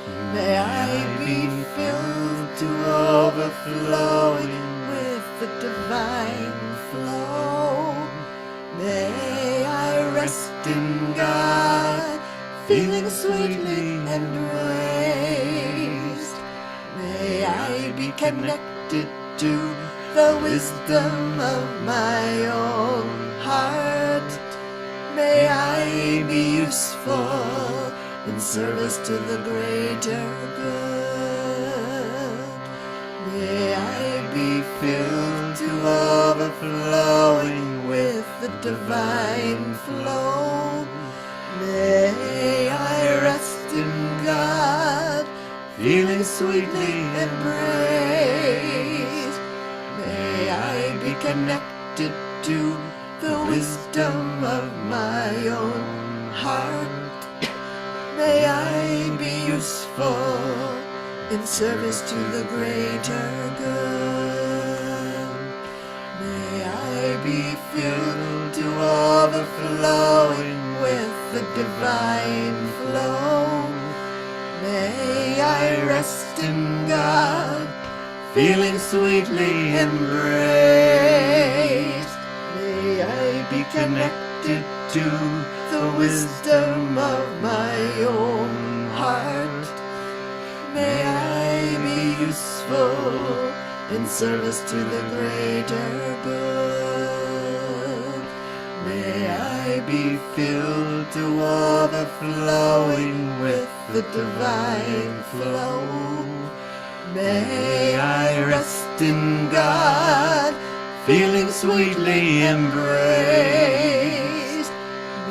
May I be filled to overflowing with the divine flow. May I rest in God, feeling sweetly embraced. May I be connected to the wisdom of my own heart. May I be useful in service to the greater good. May I be filled to overflowing with the divine flow. May I rest in God, feeling sweetly embraced. May I be connected to the wisdom of my own heart. May I be useful in service to the greater good. May I be filled to overflowing with the divine flow. May I rest in God, feeling sweetly embraced. May I be connected to the wisdom of my own heart. May I be useful in service to the greater good. May I be filled to overflowing with the divine flow. May I rest in God, feeling sweetly embraced.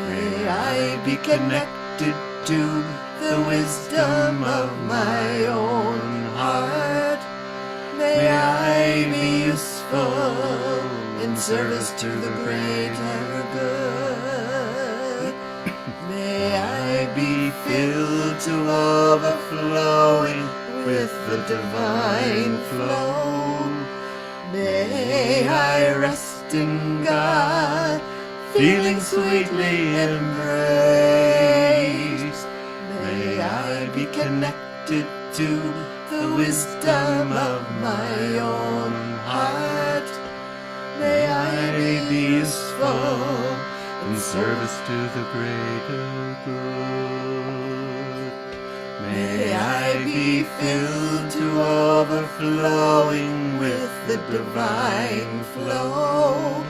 May I be connected to the wisdom of my own heart. May I be useful in service to the greater good. May I be filled to overflowing with the divine flow. May I rest in God, feeling sweetly embraced. May I be connected to the wisdom of my own heart. May I be useful in service to the greater good. May I be filled to overflowing with the divine flow.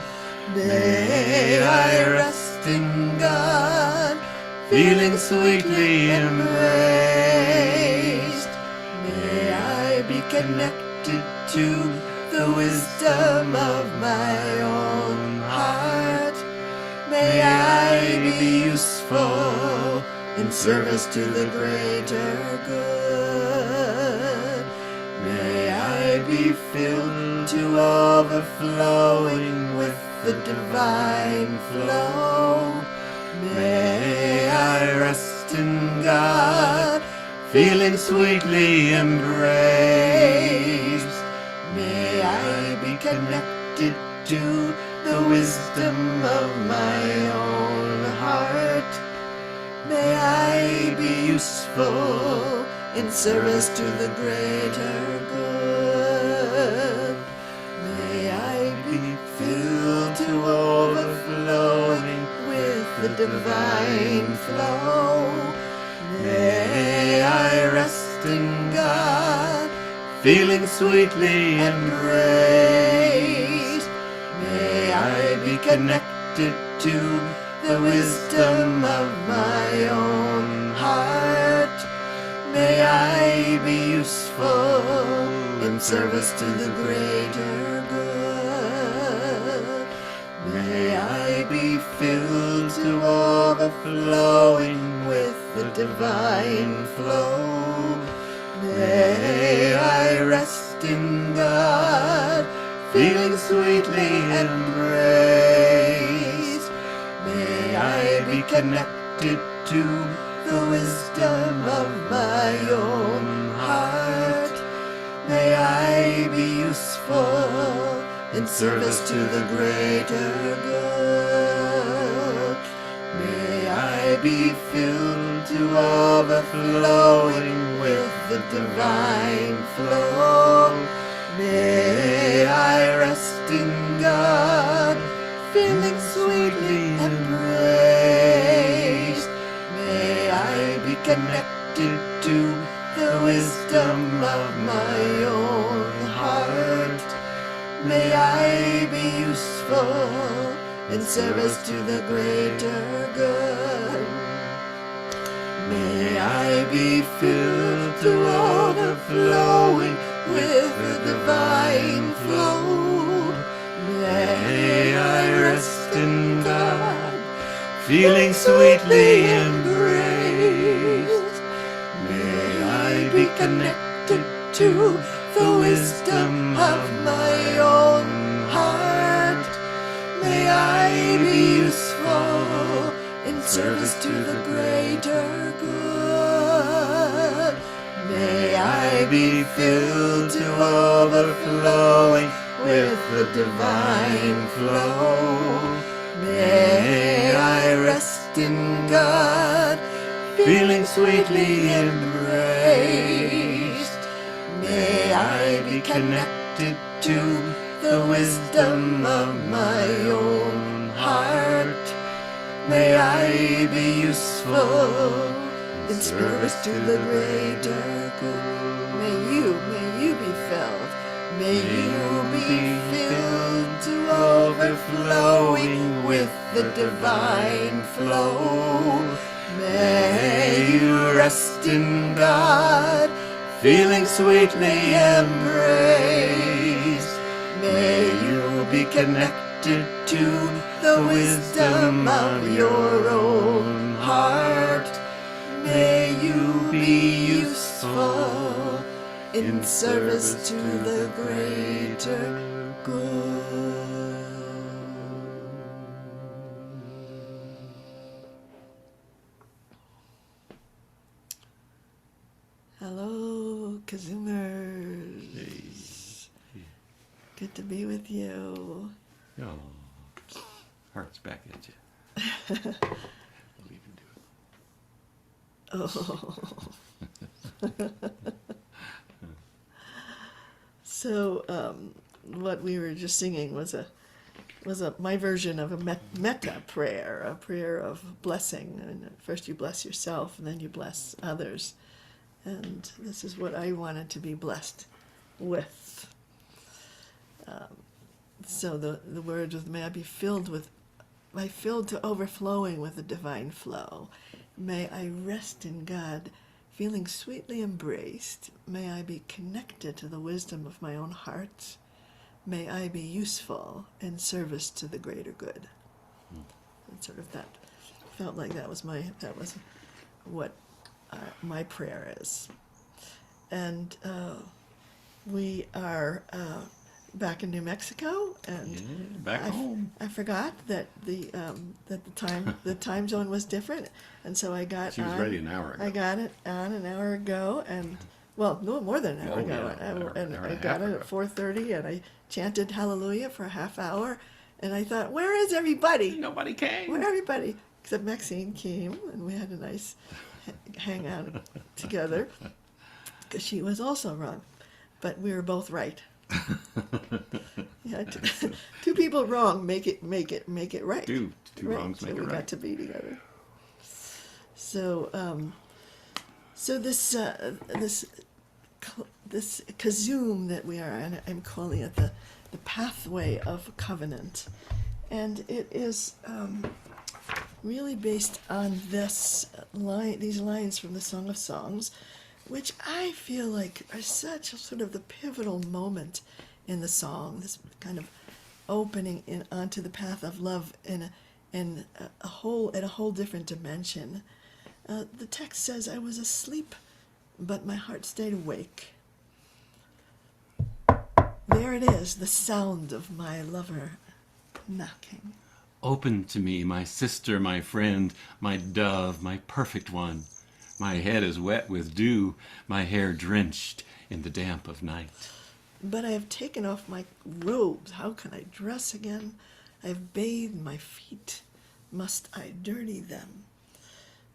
May I rest in God, feeling sweetly embraced. May I be connected to the wisdom of my own heart. May I be useful in service to the greater good. May I be filled to overflowing with the divine flow. May I rest in God, feeling sweetly embraced. May I be connected to the wisdom of my own heart. May I be useful in service to the greater good. May I be filled to overflowing with the divine flow. May I rest in God, feeling sweetly embraced. May I be connected to the wisdom of my own heart. May I be useful in service to the greater good. May I be filled to overflowing with the divine flow. May I rest in God, feeling sweetly embraced. May I be connected to the wisdom of my own heart. May I be useful in service to the greater good. May I be filled to overflowing with the divine flow. May I rest in God, feeling sweetly embraced. May I be connected to the wisdom of my own heart. May I be useful in service to the greater good. May I be filled to overflowing with the divine flow. May I rest in God, feeling sweetly embraced. May I be connected to the wisdom of my own heart. May I be useful in service to the greater good. May I be filled to overflowing with the divine flow. May I rest in God, feeling sweetly embraced. May I be connected to the wisdom of my own heart. May I be useful in service to the greater good. May you be filled. May you be filled to overflowing with the divine flow. May you rest in God, feeling sweetly embraced. May you be connected to the wisdom of your own heart. May you be useful in service to the greater good. Hello, KZOOMers. Hey. Good to be with you. Oh, heart's back at you. I'll even do it. Oh. So, what we were just singing was my version of a metta prayer, a prayer of blessing. And first you bless yourself, and then you bless others. And this is what I wanted to be blessed with. So the word was, may I be filled to overflowing with the divine flow. May I rest in God, feeling sweetly embraced. May I be connected to the wisdom of my own heart. May I be useful in service to the greater good. And sort of that felt like that was what my prayer is. And we are back in New Mexico, and back home. I forgot that the time zone was different, and so I got. She was ready an hour ago. I got it on an hour ago, and well, no more than an hour ago, and I got it at 4:30, and I chanted Hallelujah for a half hour, and I thought, where is everybody? Nobody came. Where everybody? Except Maxine came, and we had a nice hangout together, because she was also wrong, but we were both right. Yeah, two people wrong make it right. Two wrongs make it right. We got to be together. So this KZOOM that we are on, I'm calling it the pathway of covenant, and it is really based on these lines from the Song of Songs, which I feel like are such a sort of the pivotal moment in the song, this kind of opening onto the path of love in a whole different dimension. The text says, I was asleep, but my heart stayed awake. There it is, the sound of my lover knocking. Open to me, my sister, my friend, my dove, my perfect one. My head is wet with dew, my hair drenched in the damp of night. But I have taken off my robes. How can I dress again? I have bathed my feet. Must I dirty them?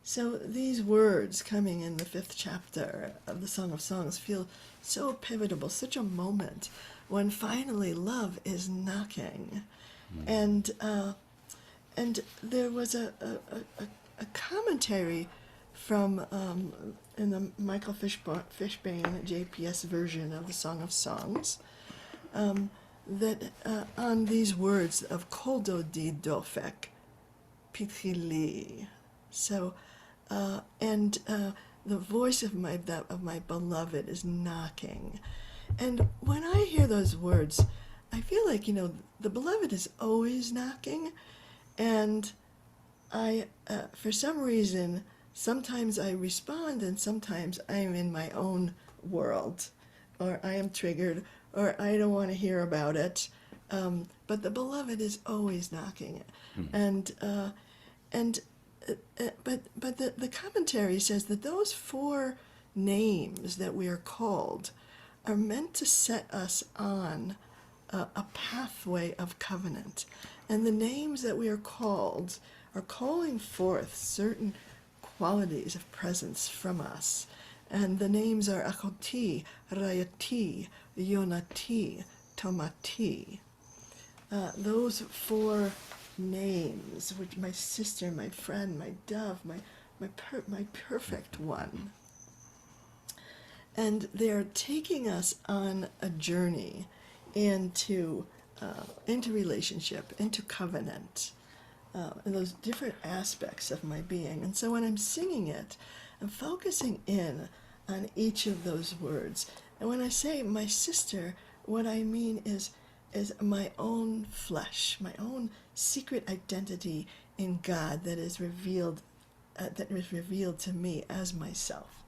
So these words coming in the 5th chapter of the Song of Songs feel so pivotal, such a moment when finally love is knocking. And there was a commentary from in the Michael Fishbane JPS version of the Song of Songs that on these words of Dodi Dofek, Pitchi-li. So, the voice of my beloved is knocking. And when I hear those words, I feel like, the beloved is always knocking. And I, for some reason, sometimes I respond and sometimes I am in my own world, or I am triggered, or I don't want to hear about it. But the beloved is always knocking. But the commentary says that those 4 names that we are called are meant to set us on a pathway of covenant. And the names that we are called are calling forth certain qualities of presence from us. And the names are Achoti, Rayati, Yonati, Tamati. Those 4 names, which my sister, my friend, my dove, my perfect one. And they're taking us on a journey into relationship, into covenant, and those different aspects of my being. And so when I'm singing it, I'm focusing in on each of those words. And when I say my sister, what I mean is my own flesh, my own secret identity in God that is revealed to me as myself.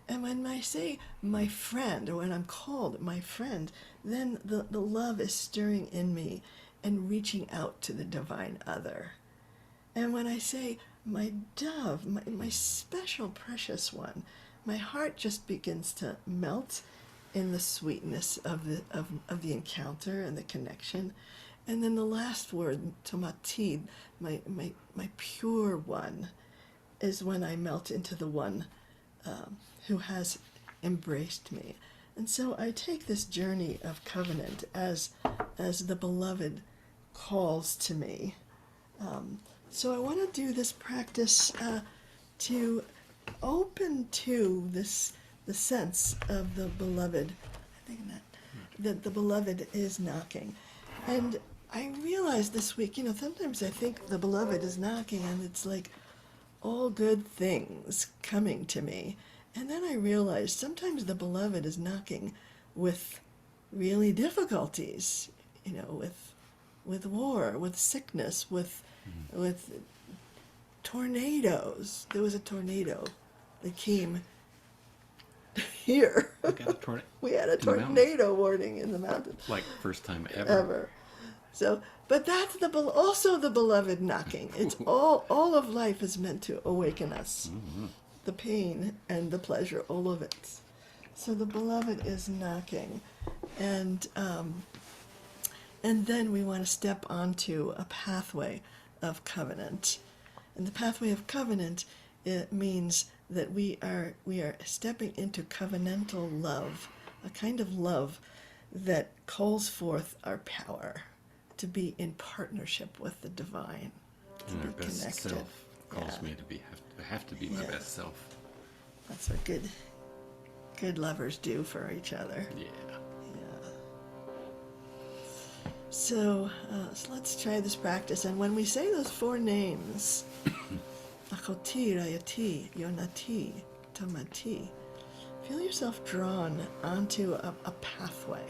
And when I say my friend, or when I'm called my friend, then the love is stirring in me and reaching out to the divine other. And when I say my dove, my special precious one, my heart just begins to melt in the sweetness of the encounter and the connection. And then the last word, Tamati, my pure one, is when I melt into the one who has embraced me. And so I take this journey of covenant as the beloved calls to me. So I want to do this practice to open to the sense of the beloved. I think that the beloved is knocking. And I realized this week, sometimes I think the beloved is knocking and it's like all good things coming to me. And then I realized sometimes the beloved is knocking with really difficulties, with war, with sickness, with tornadoes. There was a tornado that came here. We had a tornado warning in the mountains. Like first time ever. So, but that's also the beloved knocking. It's all of life is meant to awaken us. Mm-hmm. The pain and the pleasure, all of it. So the beloved is knocking. And then we want to step onto a pathway of covenant. And the pathway of covenant, it means that we are stepping into covenantal love, a kind of love that calls forth our power to be in partnership with the divine, to and be our best connected. self calls me to have to be my best self. That's what good lovers do for each other. Yeah. So let's try this practice. And when we say those 4 names, Achoti, Rayati, Yonati, Tamati, feel yourself drawn onto a pathway.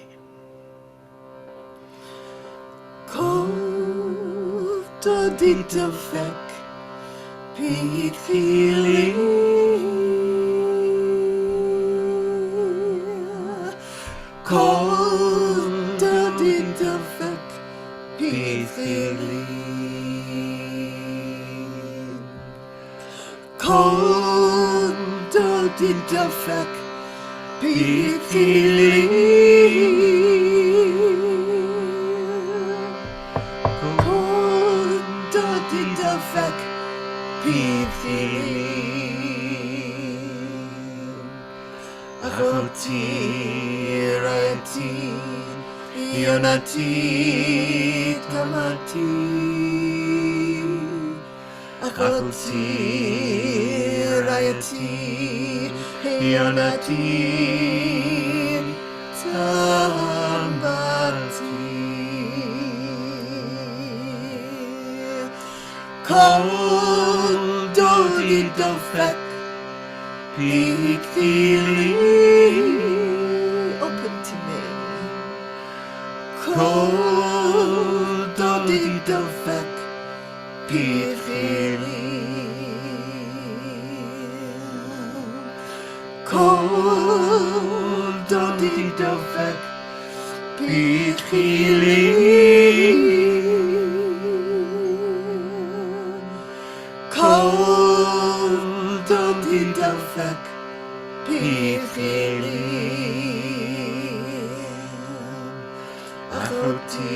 Dodi, Dofek, Pitchi-li, Dodi, Dofek, Pitchi-li, Dodi, Dofek, Pitchi-li, Dodi, Dofek, Pitchi-li, Achoti, Rayati, Yonati, Tamati, Achoti, Rayati, Yonati, Tamati. Cold Dodi Dofek, Pitchi-li, open to me. Cold Dodi Dofek, Pitchi-li, Cold Dodi Dofek, Pitchi-li, Cold Dodi Dofek, Pitchi-li, Achoti,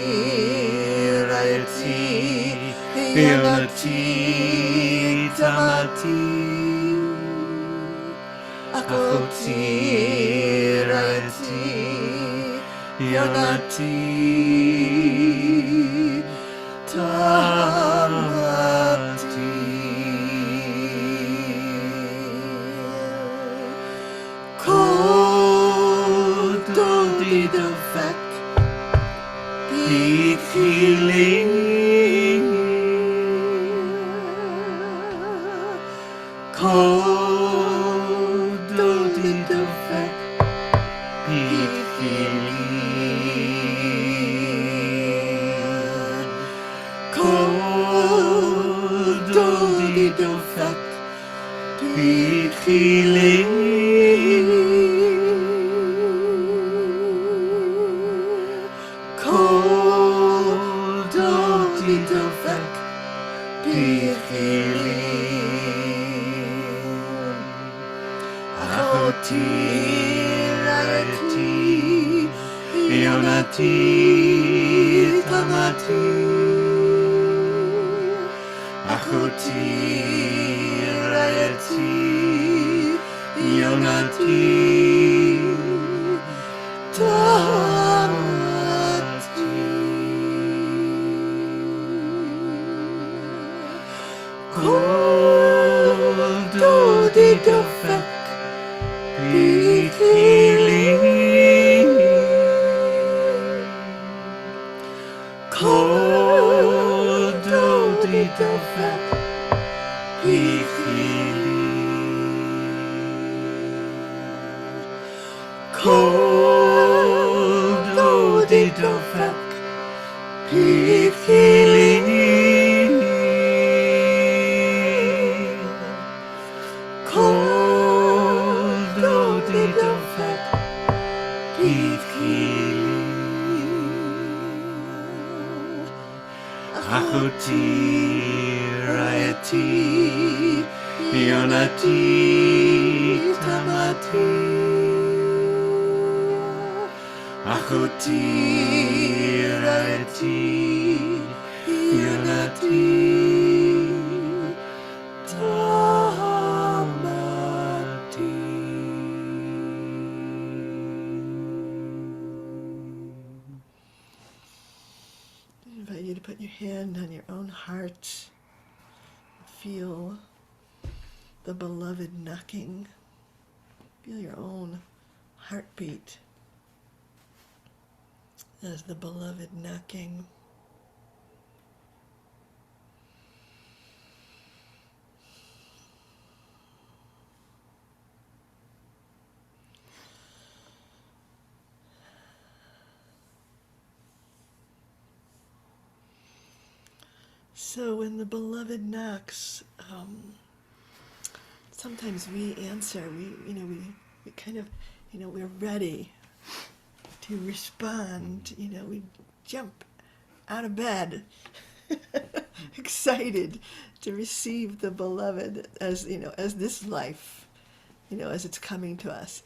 Rayati, Yonati, Tamati, Achoti, Rayati, Yonati, Tamati. Cold Dodi Dofek, Pitchi-li, Cold Dodi Dofek, Pitchi-li, Cold Dodi Dofek, Pitchi-li, Cold Dodi Dofek, Pitchi-li, Achoti, Rayati, Yonati, Tamati, Achoti, Rayati, Yonati, Tamati. Cold Dodi Dofek, Pitchi-li, Cold Dodi Dofek, Pitchi-li, Cold Dodi Dofek, Pitchi-li, Cold Dodi Dofek, Pitchi-li, Achoti, Rayati, Yonati, Tamati, Achoti, Rayati, Yonati, Tamati. I invite you to put your hand on your own heart. Feel the beloved knocking. Feel your own heartbeat as the beloved knocking. So when the beloved knocks, sometimes we answer. We kind of, we're ready to respond. We jump out of bed, excited to receive the beloved as this life, as it's coming to us.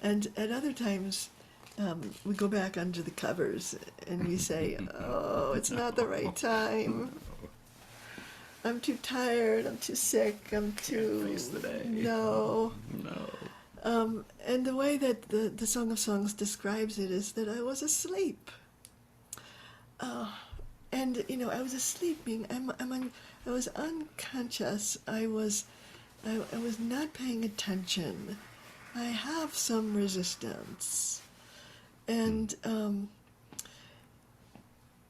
And at other times, we go back under the covers and we say, "Oh, it's not the right time." I'm too tired, I'm too sick, I'm too... face the day. No. No. And the way that the Song of Songs describes it is that I was asleep. And, you know, I was asleep, being, I was unconscious. I was not paying attention. I have some resistance. And,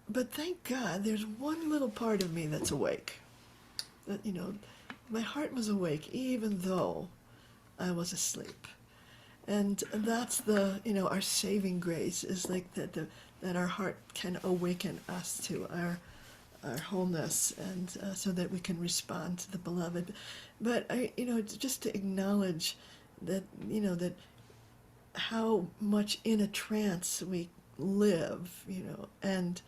but thank God there's one little part of me that's awake. That, you know, my heart was awake even though I was asleep. And that's the, you know, our saving grace is like that our heart can awaken us to our wholeness, and so that we can respond to the beloved. But you know, just to acknowledge that, you know, that how much in a trance we live, you know, and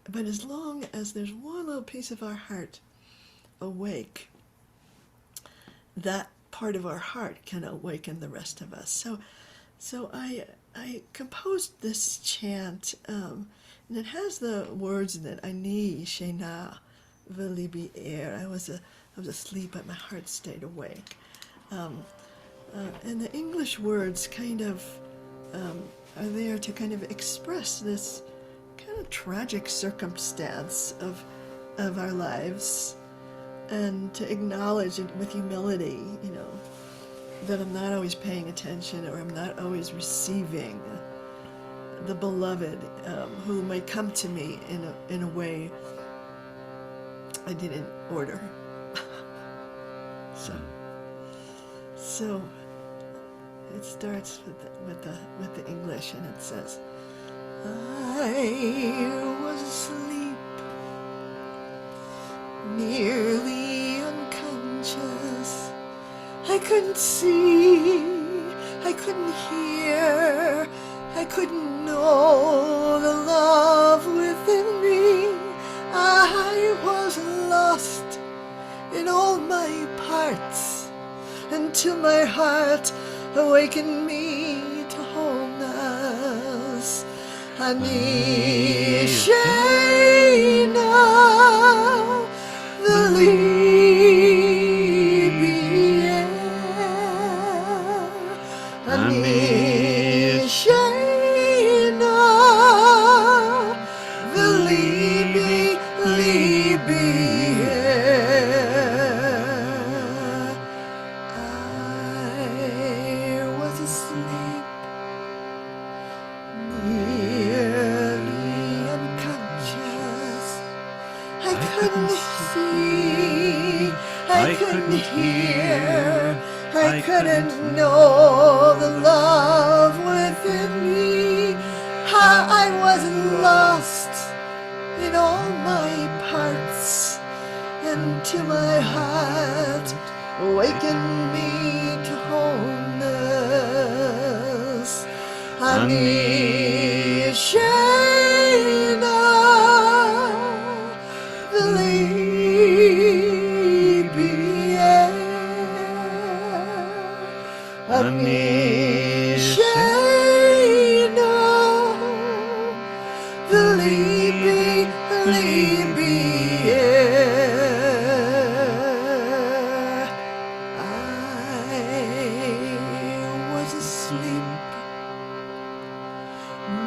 but as long as there's one little piece of our heart awake, that part of our heart can awaken the rest of us. So I composed this chant, and it has the words in it. Ani shena v'libi er. I was asleep, but my heart stayed awake. And the English words kind of are there to kind of express this kind of tragic circumstance of our lives, and to acknowledge it with humility, you know, that I'm not always paying attention, or I'm not always receiving the beloved who might come to me in a way I didn't order. So it starts with the English, and it says, I was asleep, nearly unconscious. I couldn't see, I couldn't hear, I couldn't know the love within me. I was lost in all my parts, until my heart awakened me to wholeness. Ani sheina v'libi ani sheina v'libi I was asleep, nearly unconscious. I couldn't see, I couldn't hear, I couldn't know the love within me. How I was lost in all my parts, until my heart awakened me to wholeness. Ani sheina v'libi ani sheina v'libi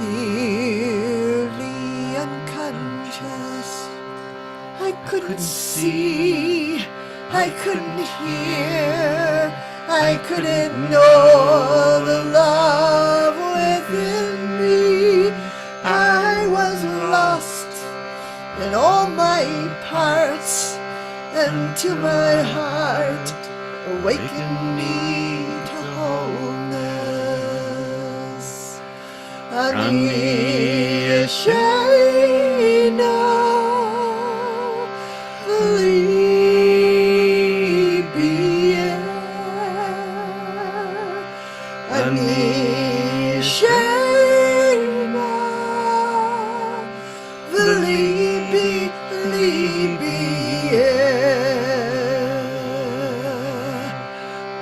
nearly unconscious. I couldn't see, I couldn't hear, I couldn't know the love within me. I was lost in all my parts, until my heart awakened me to wholeness. Ani sheina v'libi ani sheina v'libi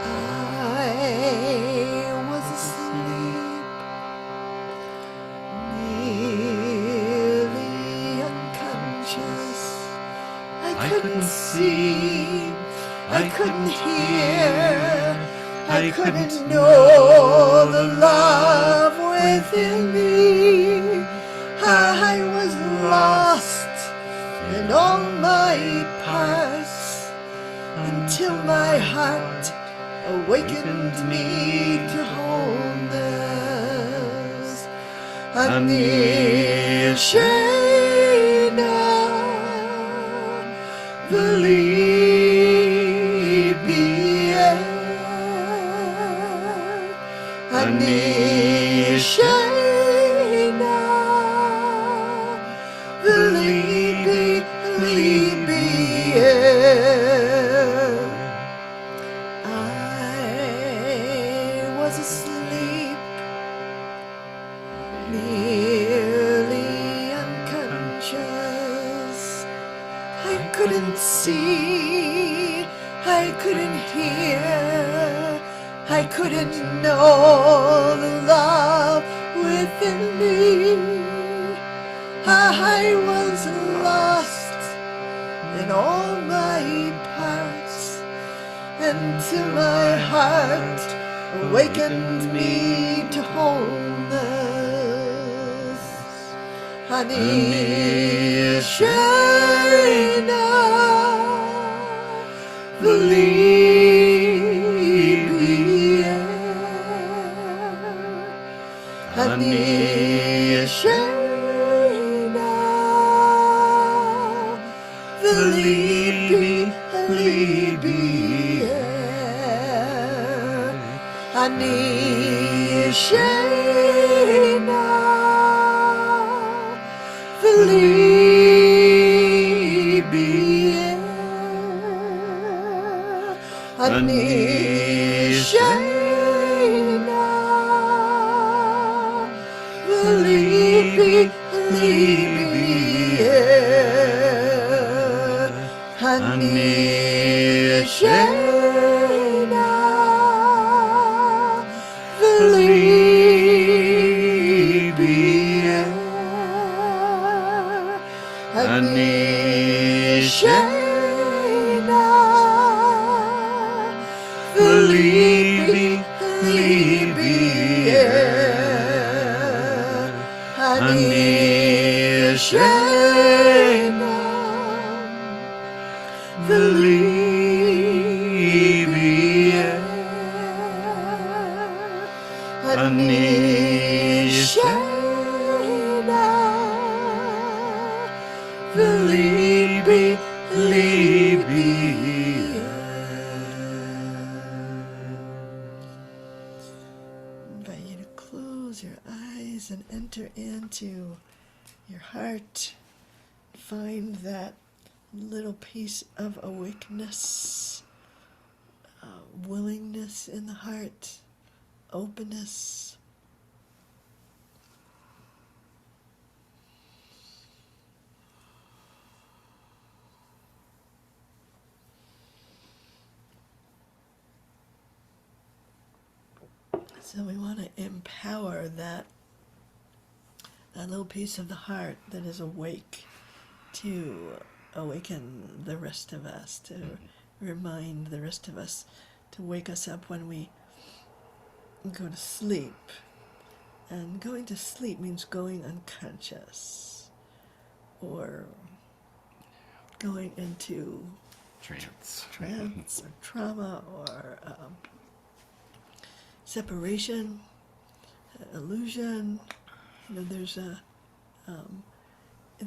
I was asleep, nearly unconscious. I see, I couldn't hear, I couldn't know the love within me. I was lost in all my parts until my heart awakened me to wholeness. Ani Shena V'li B'yeh Ani Shena V'li B'yeh. I was asleep, nearly unconscious. I couldn't see, I couldn't hear, I couldn't know the love within me. I was lost in all my parts until my heart awakened me to wholeness. Ani Shena V'li B'yeh Ani Shena V'li B'yeh Ani Shena V'li B'yeh Ani Shena V'li B'yeh Ani Shena V'li B'yeh Ani Shena V'li B'yeh Ani Shena V'li B'yeh Ani Shena V'li B'yeh. Invite you to close your eyes and enter into your heart. Find that little piece of awakeness, willingness in the heart, openness. So we want to empower that little piece of the heart that is awake to awaken the rest of us, to remind the rest of us, to wake us up when we go to sleep. And going to sleep means going unconscious or going into Trance. or trauma or separation, illusion. There's the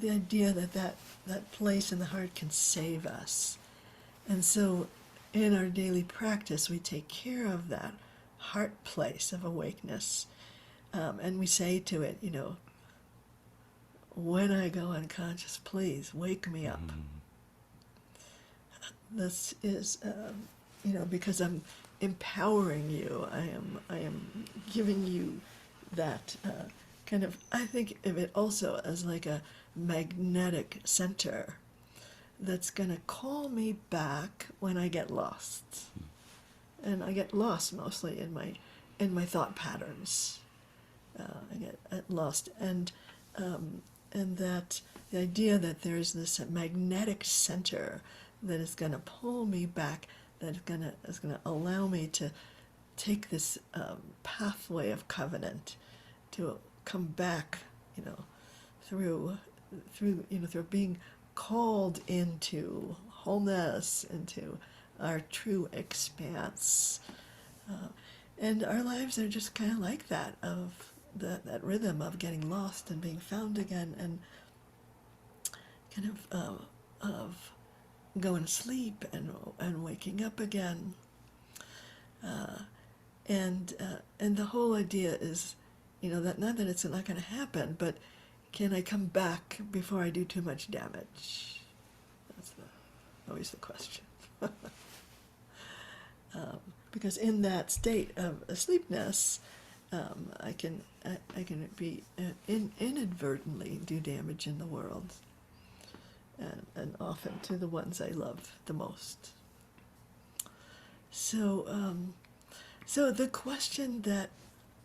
idea that place in the heart can save us. And so in our daily practice, we take care of that heart place of awakeness. And we say to it, when I go unconscious, please wake me up. This is, because I'm empowering you. I am giving you that kind of, I think of it also as like a magnetic center that's going to call me back when I get lost. And I get lost mostly in my thought patterns. I get lost, and that the idea that there's this magnetic center that is going to pull me back, that is gonna allow me to take this pathway of covenant, to come back, through being called into wholeness, into our true expanse. And our lives are just kind of like that, of that rhythm of getting lost and being found again, and kind of going to sleep and waking up again. And the whole idea is, that not that it's not going to happen, but can I come back before I do too much damage? That's always the question. Because in that state of asleepness, I can be inadvertently do damage in the world, and often to the ones I love the most. So, so the question that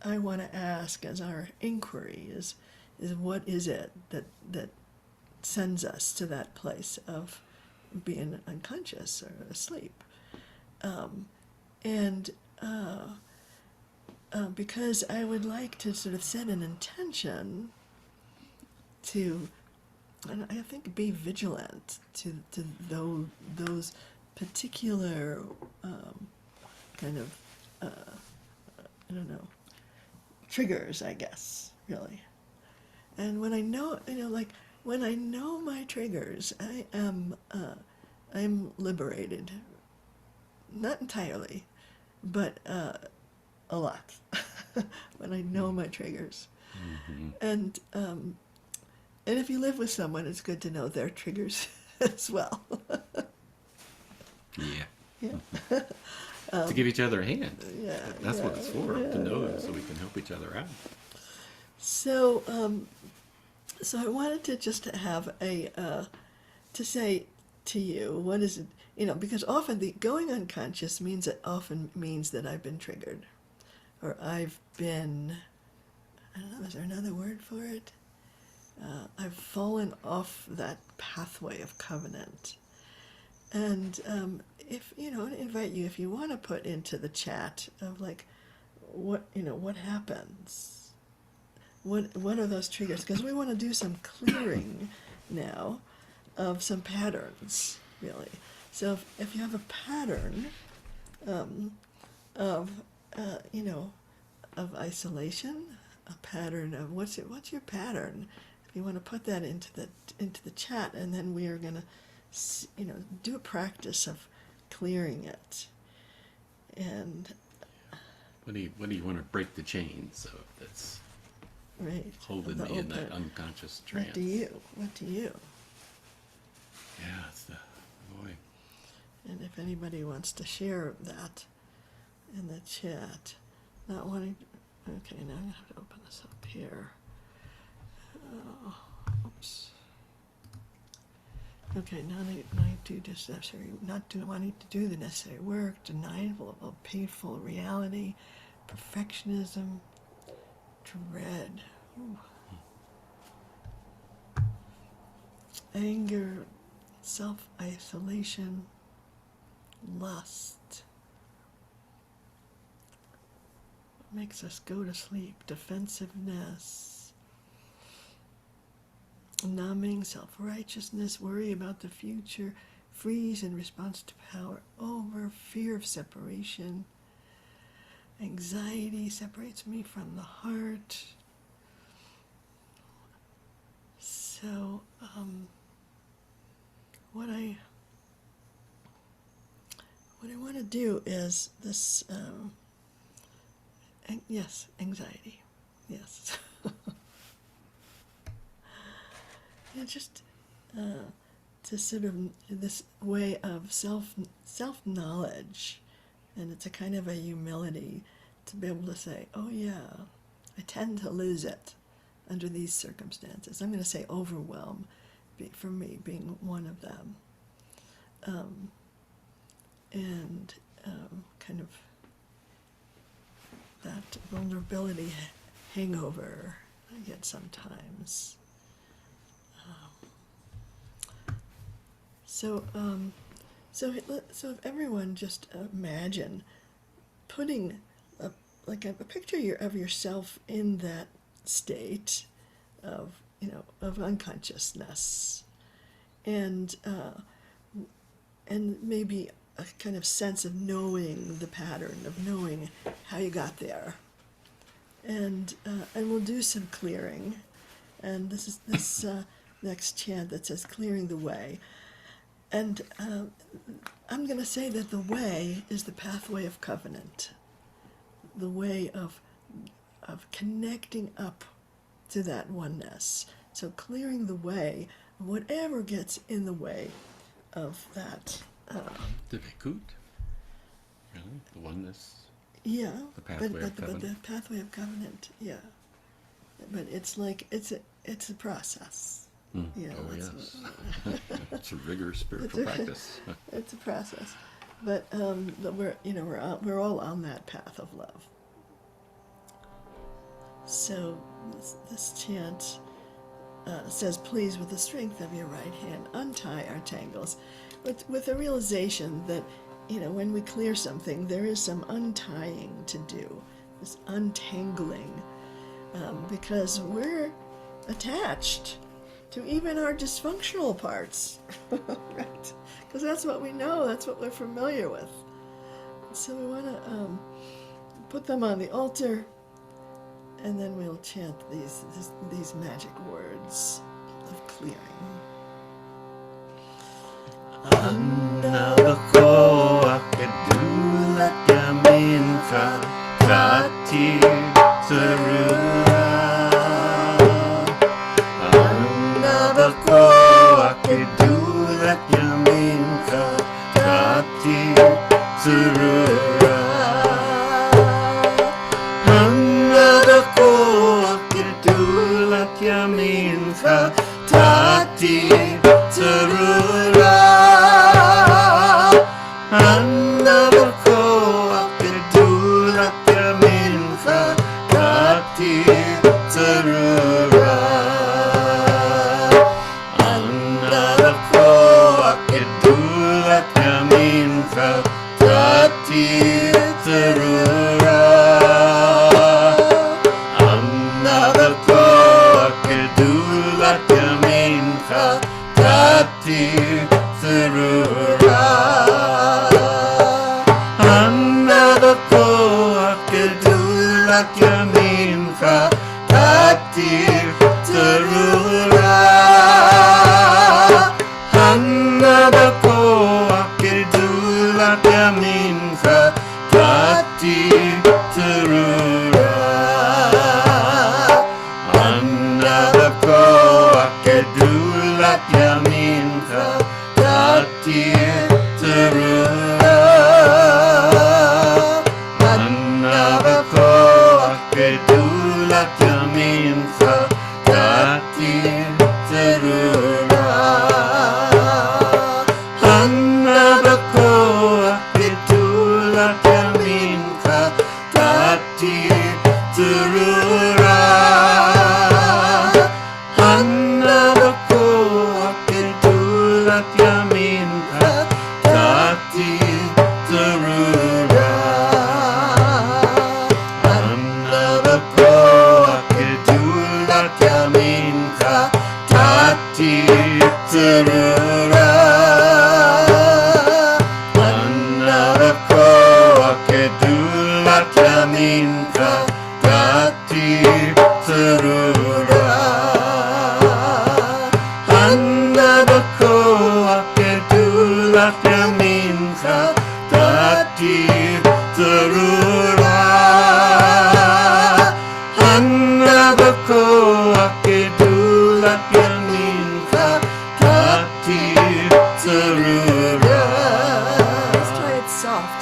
I want to ask as our inquiry is what is it that sends us to that place of being unconscious or asleep? Because I would like to sort of set an intention to, and I think, be vigilant to those particular kind of triggers, I guess, really. And when I know, when I know my triggers, I'm liberated. Not entirely, but a lot. When I know my triggers. Mm-hmm. And if you live with someone, it's good to know their triggers as well. Yeah. Yeah. To give each other a hand. Yeah. That's what it's for, to know Yeah. so we can help each other out. So, so I wanted to just have to say to you, what is it, because often the going unconscious often means that I've been triggered, or I've been, I don't know, is there another word for it? I've fallen off that pathway of covenant. And if, I invite you, if you want to put into the chat of what happens? What are those triggers? Because we want to do some clearing now of some patterns, really. So if you have a pattern of isolation, a pattern of what's your pattern? If you want to put that into the chat, and then we are going to do a practice of clearing it. And what do you want to break the chains of that's right, holding me in that unconscious trance? What do you? Yeah, it's the boy. And if anybody wants to share that in the chat, not wanting. Okay, now I'm gonna have to open this up here. Oops. Okay, now I do this necessary, not do wanting to do the necessary work, denial of painful reality, perfectionism, dread, anger, self-isolation, lust. What makes us go to sleep? Defensiveness, numbing, self-righteousness, worry about the future, freeze in response to power over, fear of separation, anxiety separates me from the heart. So, what I want to do is this, yes, anxiety, yes. And just to sort of this way of self-knowledge, and it's a kind of a humility to be able to say, oh yeah, I tend to lose it under these circumstances. I'm going to say overwhelm, for me, being one of them. And kind of that vulnerability hangover I get sometimes. So So if everyone just imagine putting a picture of yourself in that state of unconsciousness, and maybe a kind of sense of knowing the pattern, of knowing how you got there, and we'll do some clearing, and this is this next chant that says clearing the way. And I'm going to say that the way is the pathway of covenant, the way of connecting up to that oneness. So clearing the way of whatever gets in the way of that. Dofek, really, the oneness. Yeah, The pathway of covenant. But the pathway of covenant, yeah. But it's like it's a process. Yeah, Oh yes, it's a rigorous spiritual practice. It's a process, but we're all on that path of love. So this chant says, "Please, with the strength of your right hand, untie our tangles," but with the realization that when we clear something, there is some untying to do, this untangling, because we're attached to even our dysfunctional parts, right? Because that's what we know, that's what we're familiar with. So we want to put them on the altar, and then we'll chant these magic words of clearing. gedulat mincha Tatir Tz'rurah. gedulat mincha Tatir Tz'rurah. gedulat mincha Tatir Tz'rurah. gedulat mincha Tatir Tz'rurah. gedulat mincha Tatir Tz'rurah. gedulat mincha Tatir Tz'rurah. gedulat mincha Tatir Tz'rurah. gedulat mincha Tatir Tz'rurah. gedulat mincha Tatir Tz'rurah. gedulat mincha Tatir Tz'rurah. gedulat mincha Tatir Tz'rurah. gedulat mincha Tatir Let's try it soft.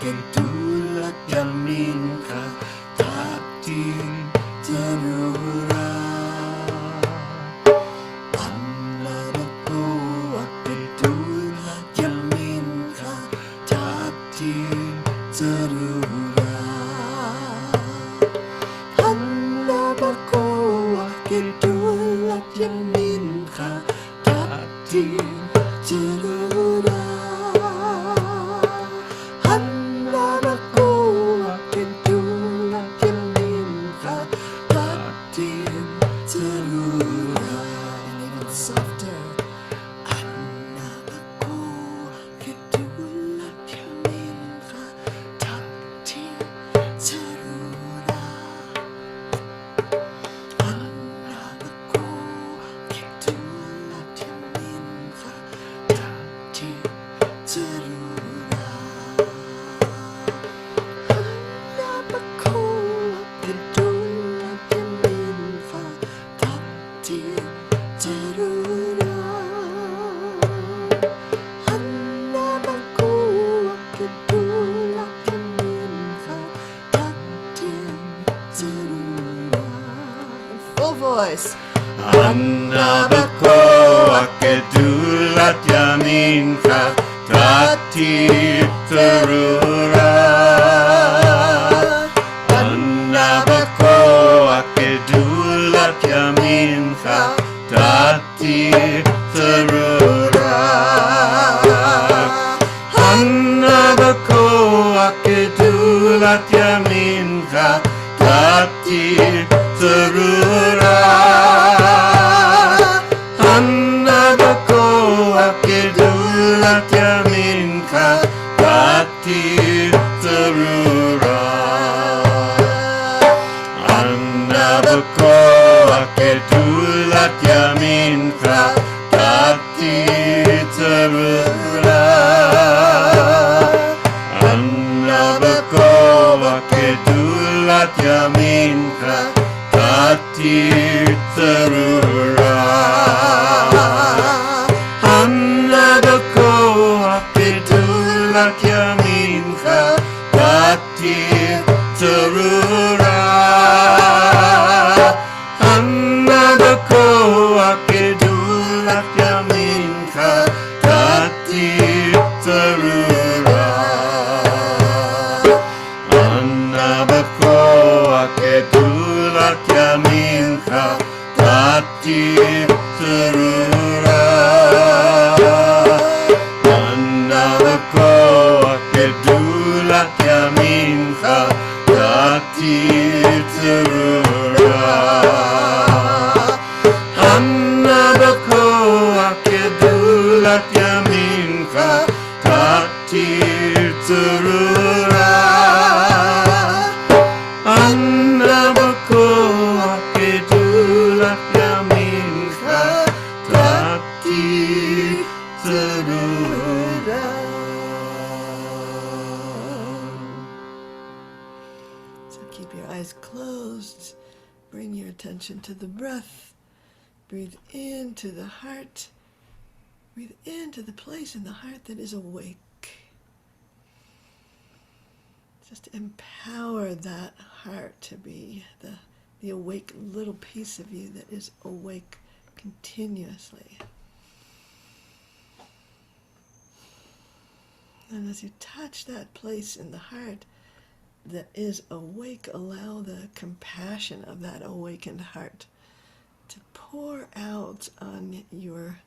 gedulat mincha Tatir Tz'rurah. gedulat mincha Tatir Tz'rurah. gedulat mincha Tatir voice. Anna bako gedulat yamincha Tatir Tz'rurah. Anna bako gedulat yamincha Tatir Tz'rurah. Anna bako gedulat yamincha Tatir Tz'rurah. Anna bako gedulat yamincha Tatir Tz'rurah. Anna bako gedulat yamincha Tatir Tz'rurah. Anna bako gedulat yamincha Tatir Tz'rurah. Anna bako gedulat yamincha Tatir Tz'rurah. Anna bako gedulat yamincha Tatir Tz'rurah. Anna bako gedulat yamincha Tatir Tz'rurah. Anna bako gedulat yamincha Tatir Tz'rurah. Anna bako gedulat yamincha Tatir Tz'rurah. Anna bako gedulat yamincha Tatir Tz'rurah. So keep your eyes closed. Bring your attention to the breath. Breathe into the heart. Breathe into the place in the heart that is awake. Just empower that heart to be the awake little piece of you that is awake continuously. And as you touch that place in the heart that is awake, allow the compassion of that awakened heart to pour out on your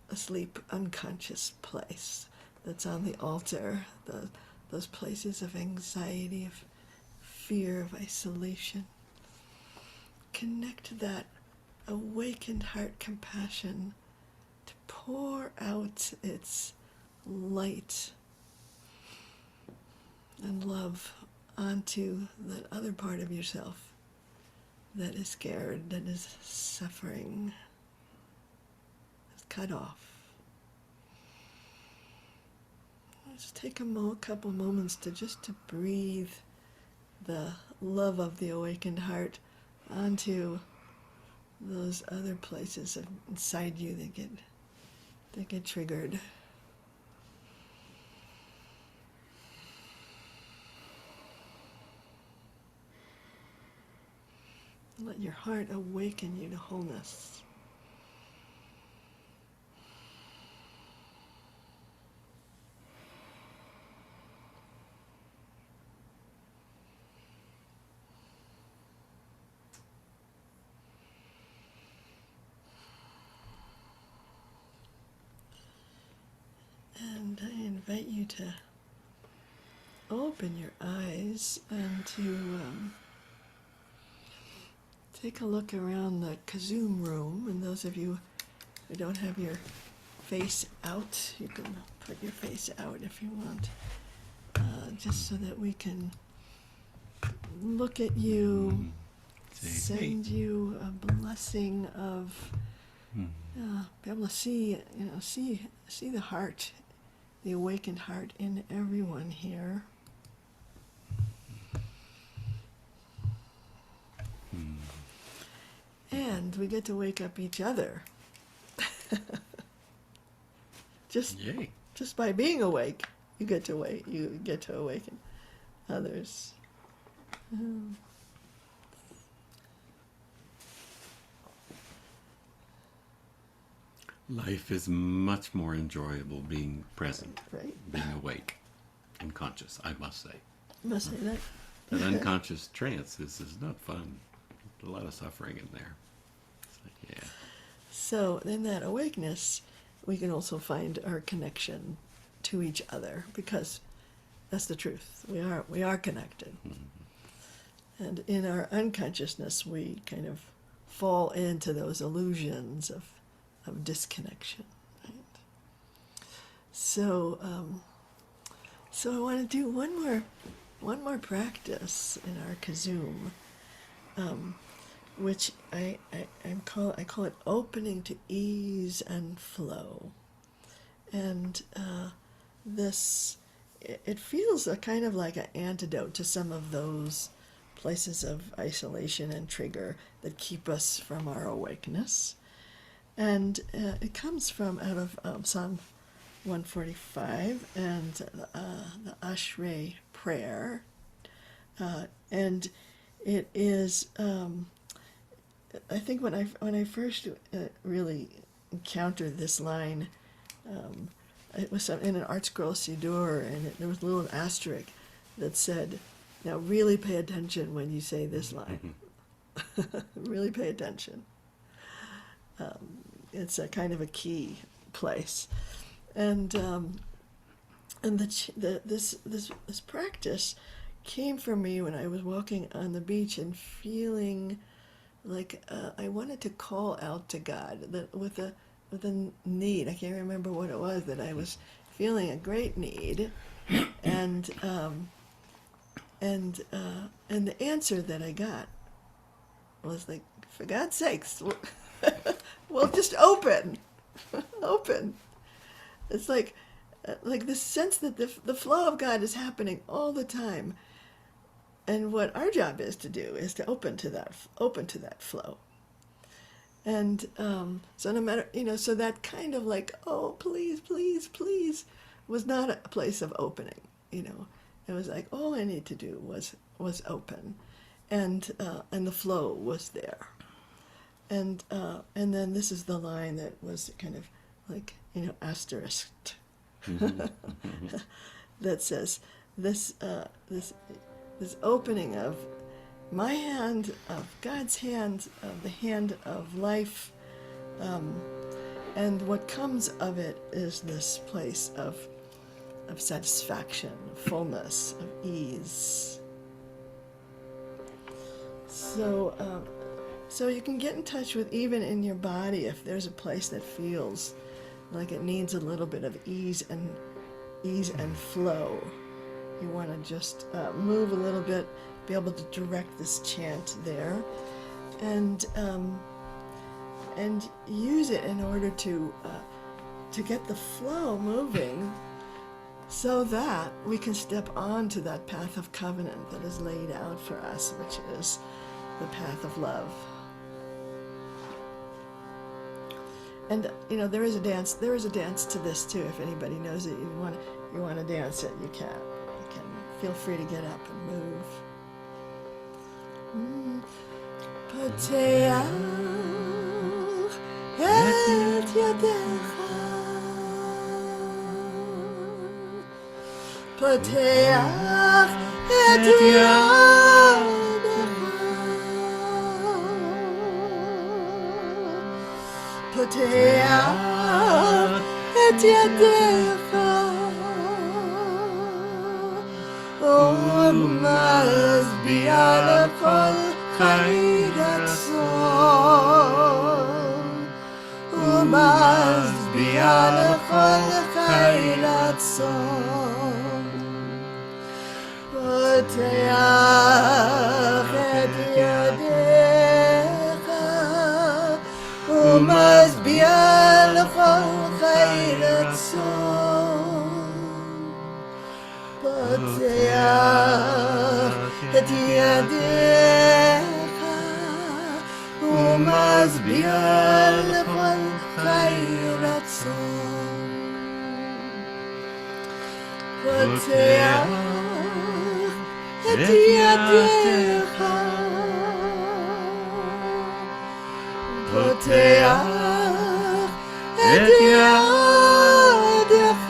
asleep, unconscious place that's on the altar, those places of anxiety, of fear, of isolation. Connect that awakened heart compassion to pour out its light and love onto that other part of yourself that is scared, that is suffering, is cut off. Just take a couple moments to breathe the love of the awakened heart onto those other places inside you that get triggered. Let your heart awaken you to wholeness. And I invite you to open your eyes and to take a look around the KZOOM room. And those of you who don't have your face out, you can put your face out if you want, just so that we can look at you, send you a blessing of be able to see, see the heart, the awakened heart in everyone here. And we get to wake up each other. Just by being awake, you get to awaken others. Life is much more enjoyable being present, Right? being awake and conscious, I must say. Must say that. That unconscious trance is not fun. There's a lot of suffering in there. So, yeah. So in that awakeness, we can also find our connection to each other, because that's the truth. We are connected. Mm-hmm. And in our unconsciousness, we kind of fall into those illusions of disconnection. Right? So, so I want to do one more practice in our KZOOM, which I call it opening to ease and flow. And it feels a kind of like an antidote to some of those places of isolation and trigger that keep us from our awakeness. And it comes from out of Psalm 145 and the Ashrei prayer. And it is, I think when I first really encountered this line, it was in an Art Scroll Siddur, and there was a little asterisk that said, "Now really pay attention when you say this line. Really pay attention." It's a kind of a key place, and this practice came for me when I was walking on the beach and feeling like I wanted to call out to God that with a need. I can't remember what it was, that I was feeling a great need, and the answer that I got was like, for God's sakes, well, just open. Open. It's like this sense that the flow of God is happening all the time, and what our job is to do is to open to that flow. And so no matter, so that kind of like, oh, please, please, please, was not a place of opening. It was like all I need to do was open, and the flow was there. And then this is the line that was kind of like, asterisked, that says this opening of my hand, of God's hand, of the hand of life, and what comes of it is this place of satisfaction, fullness, of ease. So you can get in touch with, even in your body, if there's a place that feels like it needs a little bit of ease and flow. You want to just move a little bit, be able to direct this chant there, and use it in order to get the flow moving, so that we can step onto that path of covenant that is laid out for us, which is the path of love. And there is a dance to this too. If anybody knows it, you want to dance it, you can feel free to get up and move. Pateach et yadecha, pateach et yadecha, pateach et yadecha, ומשביע לכל חי רצון, ומשביע לכל חי רצון, פותח את ידיך, ומשביע לכל חי רצון, פותח את ידיך, ומשביע לכל חי רצון, פותח את ידיך, פותח את ידך,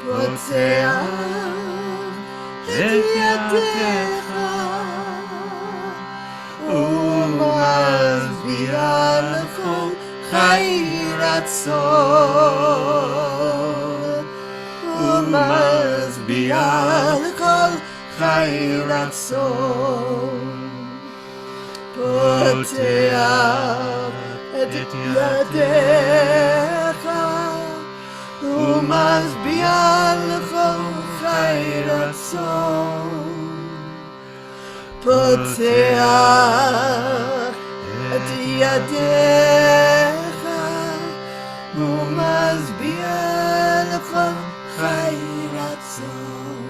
פותח את ידך, ומשביע לכל חי רצון, ומשביע לכל חי רצון, פותח את ידך, ומשביע לכל חי רצון, פותח את ידך, ומשביע לכל חי רצון,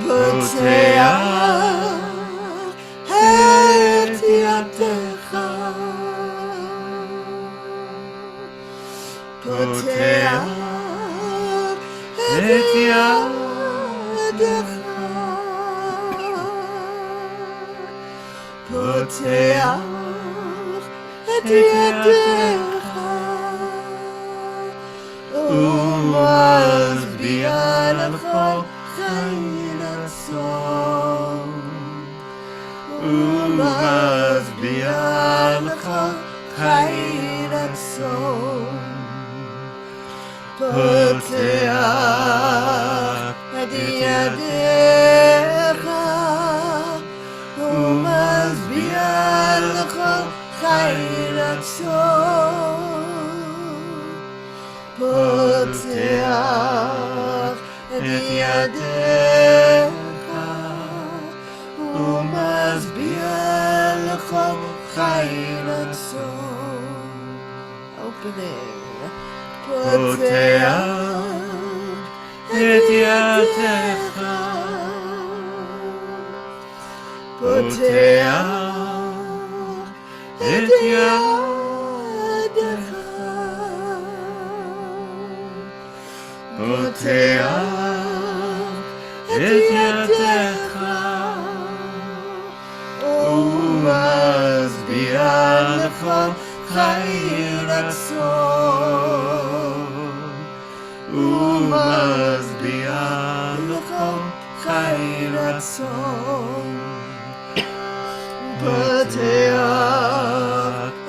פותח את ידך, פותח את ידך, פותח את ידך, ומשביע לכל חי רצון, ומשביע לכל חי רצון, פותח את ידך, ומשביע לכל חי רצון, פותח את ידך, ומשביע לכל חי רצון. Opening. פותח את ידך, פותח את ידך, פותח את ידך, ומשביע לכל חי רצון, ומשביע לכל חי רצון, פותח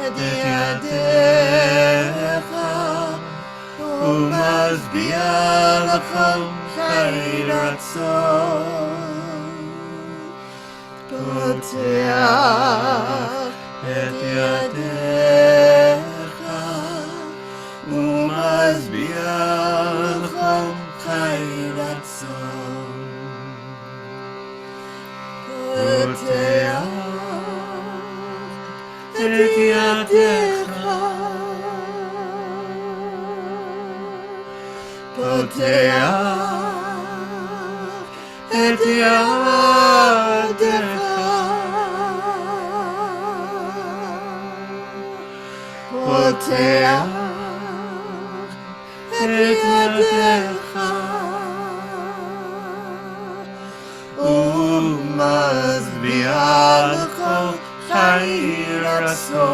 את ידך, ומשביע לכל חי רצון, פותח את ידך, ומשביע לכל חי רצון, פותח את ידך, פותח את ידך, פותח את ידך, ומשביע לכל חי רצון,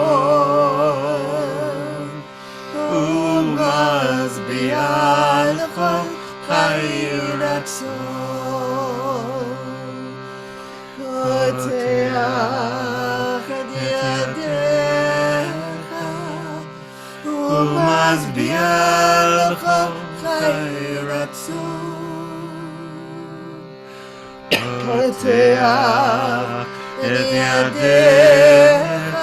ומשביע לכל חי רצון, פותח את ידך, ומשביע לכל חי רצון, פותח את ידך,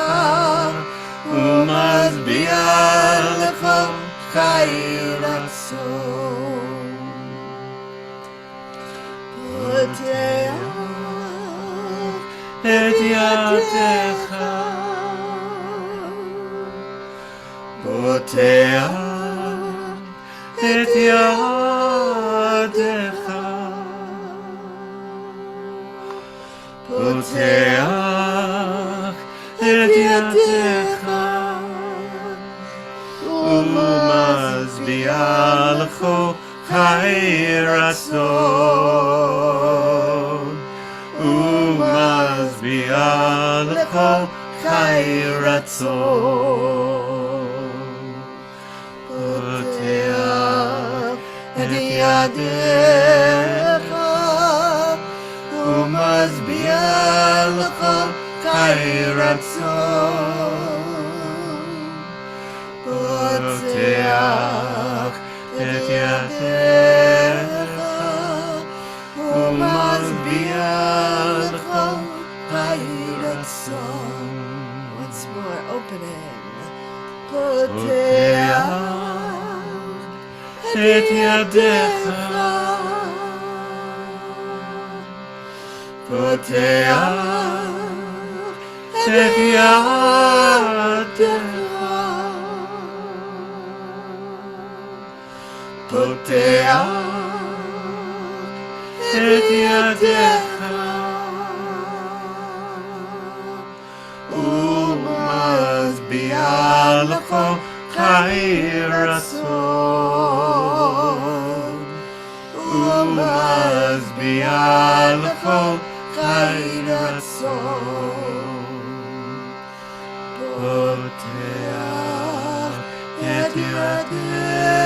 ומשביע לכל חי רצון, פותח את ידך, פותח את ידך, פותח את ידך, ומשביע לכל חי רצון, ומשביע משביע לכל חי רצון. פותח את ידיך ומשביע לכל חי רצון. פותח את ידיך ומשביע לכל חי רצון. Once more, opening. פותח את ידיך, פותח את ידיך, פותח את ידיך ומשביע לכל חי רצון. ומשביע לכל חי רצון. פותח את ידיך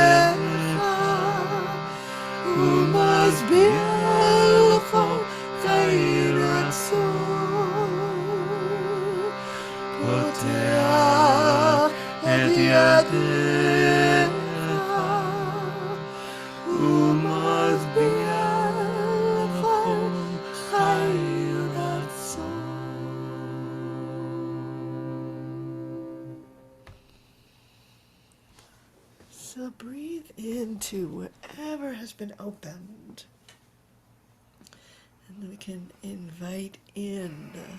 ומשביע לכל חי רצון. פותח את ידיך ומשביע לכל חי רצון. So breathe into whatever has been opened. And then we can invite in the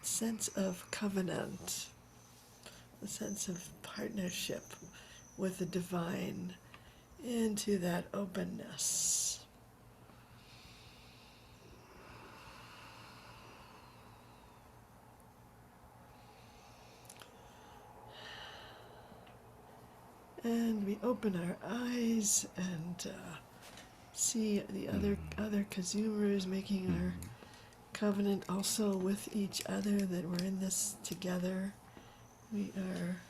sense of covenant, the sense of partnership with the divine into that openness. And we open our eyes and see the other KZOOMers making our covenant also with each other, that we're in this together. We are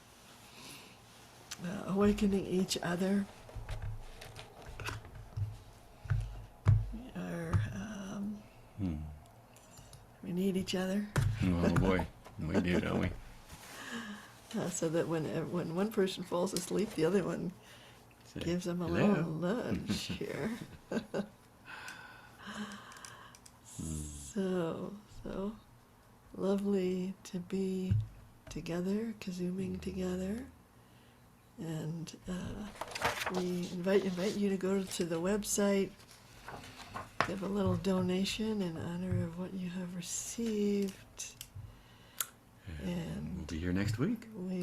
awakening each other. We are, we need each other. Oh boy, we do, don't we? So that when one person falls asleep, the other one gives them a little nudge here. So lovely to be together, KZOOMing together, and we invite you to go to the website, give a little donation in honor of what you have received, and we'll be here next week. We